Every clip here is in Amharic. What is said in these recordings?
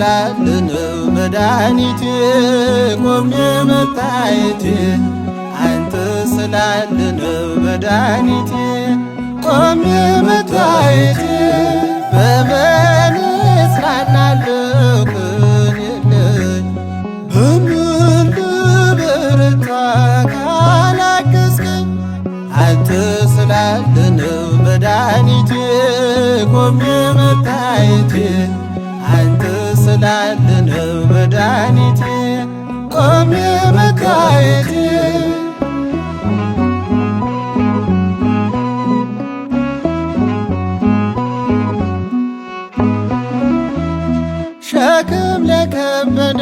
ስላለነው መድኃኒቴ ቆሜ መታየቴ አንተ ስላለነው መድኃኒቴ ቆሜ መታየቴ በምን እጽናናለሁ ቅን የለኝ በምን ልበረታ ካላገዝከኝ አንተ ስላለነው መድኃኒቴ ቆሜ መታየቴ አንተ ስላለነው መድኃኒቴ ቆሜ መታየቴ ሸክም ለከበደ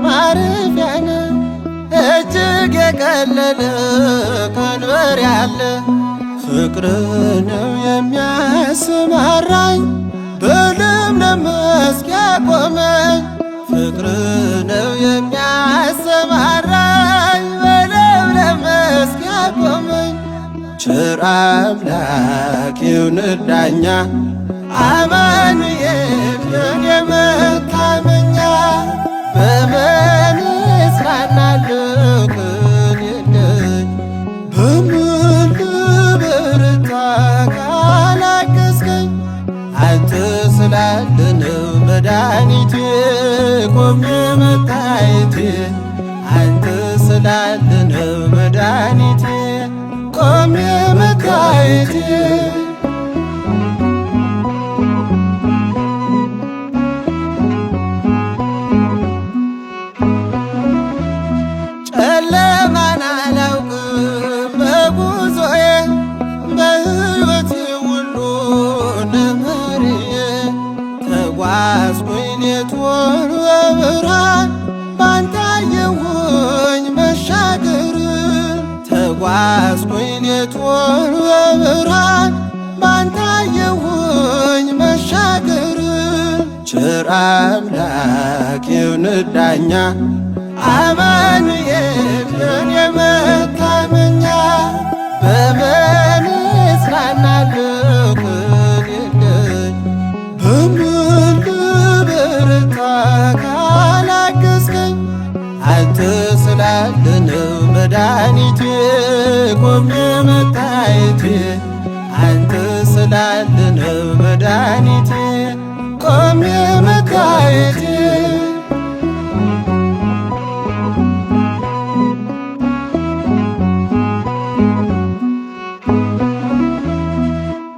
ማረፊያ ነህ እጅግ የቀለለ ቀንበር ያለ ፍቅር ነው የሚያሰማራኝ በለምለም መስክ ያቆመኝ ፍቅር ነው የሚያሰማራኝ በለምለም መስክ ያቆመኝ ቸር አምላክ ይሁንህ ዳኛ አማኑኤል የኔ መታመኛ በምን እጽናናለሁ ቅን የለኝ በምን ልበረታ ካላገዝከኝ አንተ ስላለነው መድኃኒቴ ቆሜ መታየቴ አንተ ስላለነው መድኃኒቴ ቆሜ መታየቴ ጨለማን አላውቅም በጉዞዬ በሕይወቴ ሁሉ ነመርዬ ተጓዝኩኝ ሌቱን በብርሃን ባንተ አየሁኝ መሻገርን ተጓዝኩኝ ሌቱን በብርሃን ባንተ አየሁኝ መሻገርን ቸር አምላክ ይሁንህ ዳኛ አማኑኤል የኔ መታመኛ በምን እጽናናለሁ ቅን የለኝ በምን ልበረታ ካላገዝከኝ አንተ ስላለነው መድኃኒቴ ቆሜ መታየቴ አንተ ስላለነው መድኃኒቴ ቆሜ መታየቴ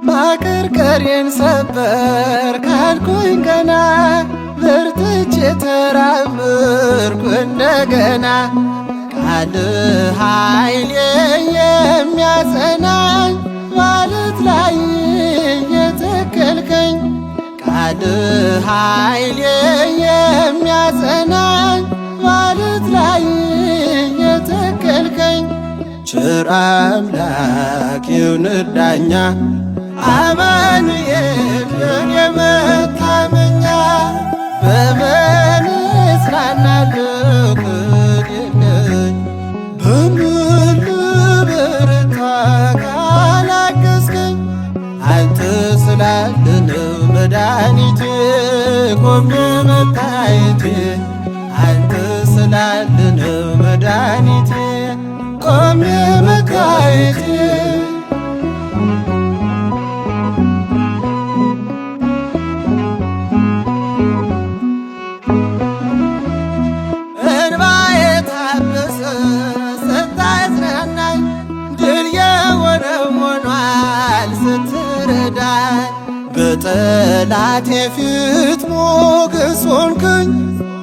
ማቀርቀሬን ሰበር ካልኩኝ ገና በርትቼ ተራመድኩ እንደገና ቃል ኃይሌ የሚያጸናኝ ማለት ላይ የተከልከኝ ቃል ኃይሌ የሚያጸናኝ ማለት ላይ የተከልከኝ ቸር አምላክ ይሁንህ ዳኛ አማኑኤል የኔ መታመኛ በምን እጽናናለሁ ቅን የለኝ በምን ልበረታ ካላገዝከኝ አንተ ስላለነው መድኃኒቴ ቆሜ መታየቴ አንተ ስላለነው መድኃኒቴ ቆሜ መታየቴ በጠላቴ ፊት ሞገስ ሆንክኝ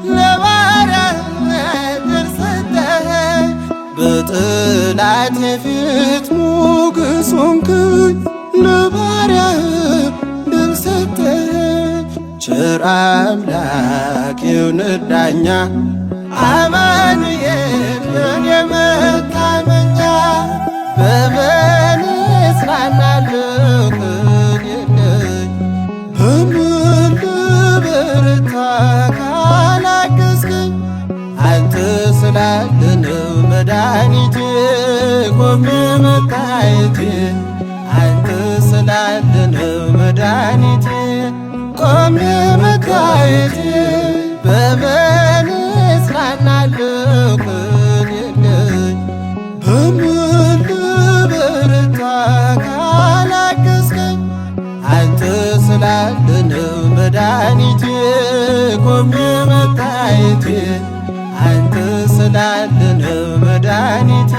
ለባሪያህ ድል ሰጠኸኝ በጠላቴ ፊት ሞገስ ሆንክኝ ለባሪያህ ድል ሰጠኸኝ ቸር አምላክ ይሁንህ ዳኛ አማኑኤል የኔ መታመኛ በምን እጽናናለሁ ቅን የለኝ በምን ልበረታ ካላገዝከኝ አንተ ስላለነው መድኃኒቴ ቆሜ መታየቴ አንተ ስላለነው መድኃኒቴ ቆሜ መታየቴ በምን እጽናናለሁ ከሌለኝ በምን ልበረታ ካላገዝከኝ አንተ ስላለ ነው መድኃኒቴ ቆሜ መታየቴ አንተ ስላለ ነው መድኃኒቴ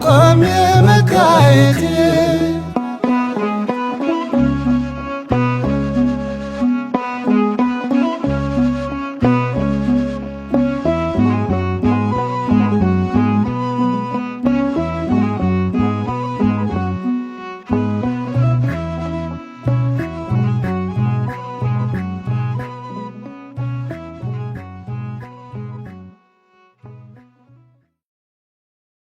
ቆሜ መታየቴ